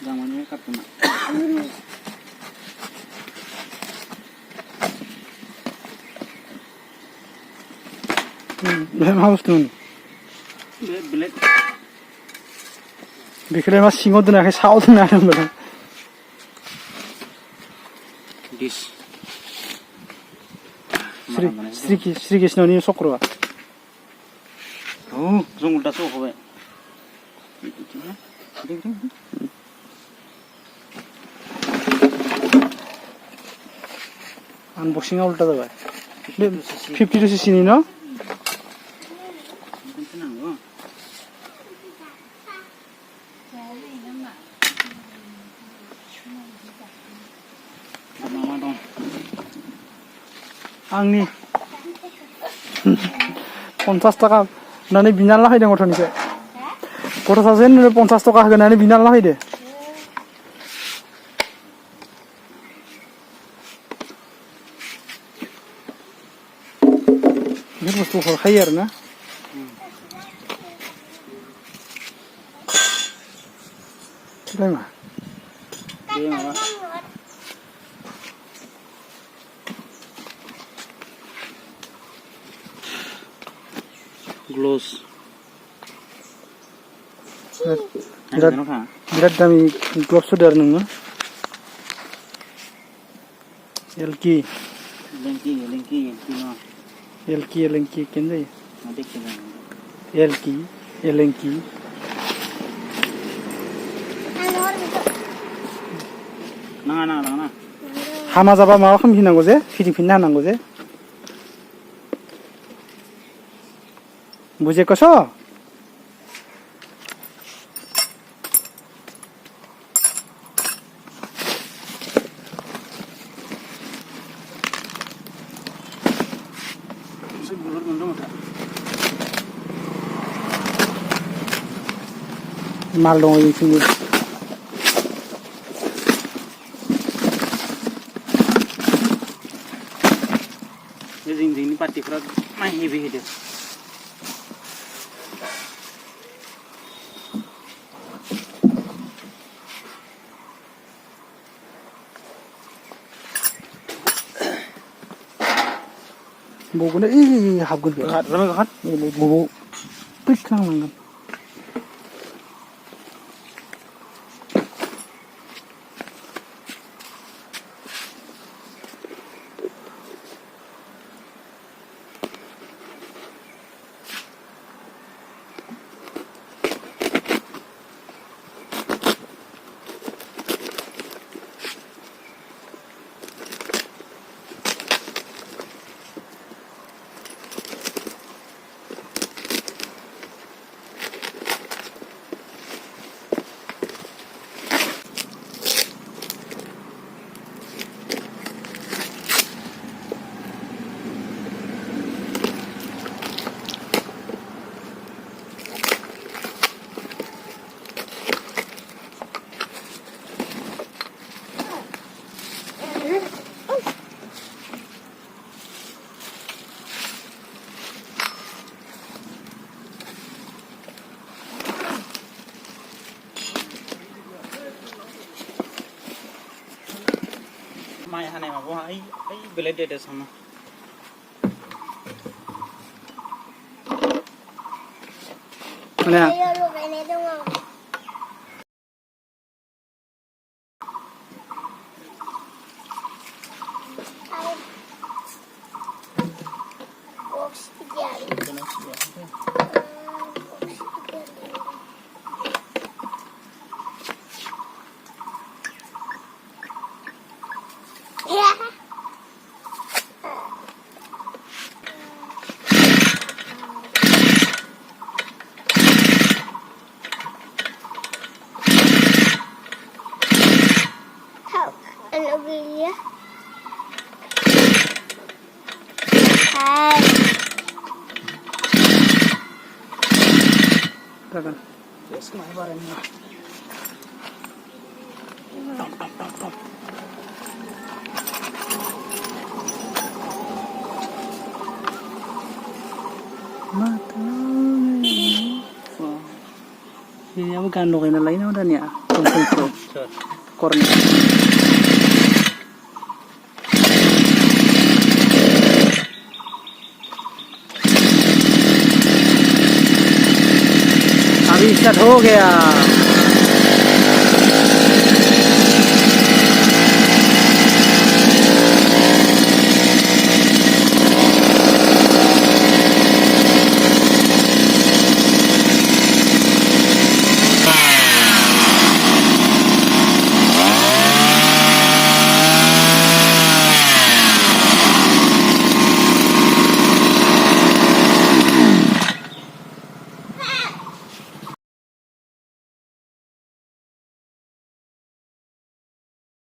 Zamannya kartuna. मा बुस्थुमोन बे blade बेखौलाय मा सिङाव दोनाखै सायाव दोननो हादोंमोन डिश श्रीकृष्णनि चक्रआ जों उल्टासो होबाय अनबक्सिंआ उल्टा जाबाय 52 सीसीनि न आंनि 50 टाका होननानै बिनानै लाफैदों गथ'निफ्राय गथ' सासे 50 टाका होगोन होननानै बिनानै लाफैदो बे बुस्थु हरखायो आरो ना बेलाय मा बे माबा ग्ल'स बिराद दामि ग्ल'भ्स होदो आरो नोङो एलकि केन जायो एलकि नाङा हामा जाबा माबा खालामफिननांगौ जे फिदिंफिननो हानांगौ जे बुजिखोस माल दङ जोंथिंबो जोंनि पार्टिफ्रा माइ हेभि होदो बगोनो हाबगोन बबाव फैखांनांगोन माइ हानाय माबा ओइ बेलेग देदो सामा Dagan. Yes, my barang. Top. Mata. Ini apa gandong ini lain apa nih ya? तुम करने अभी स्टार्ट हो गया।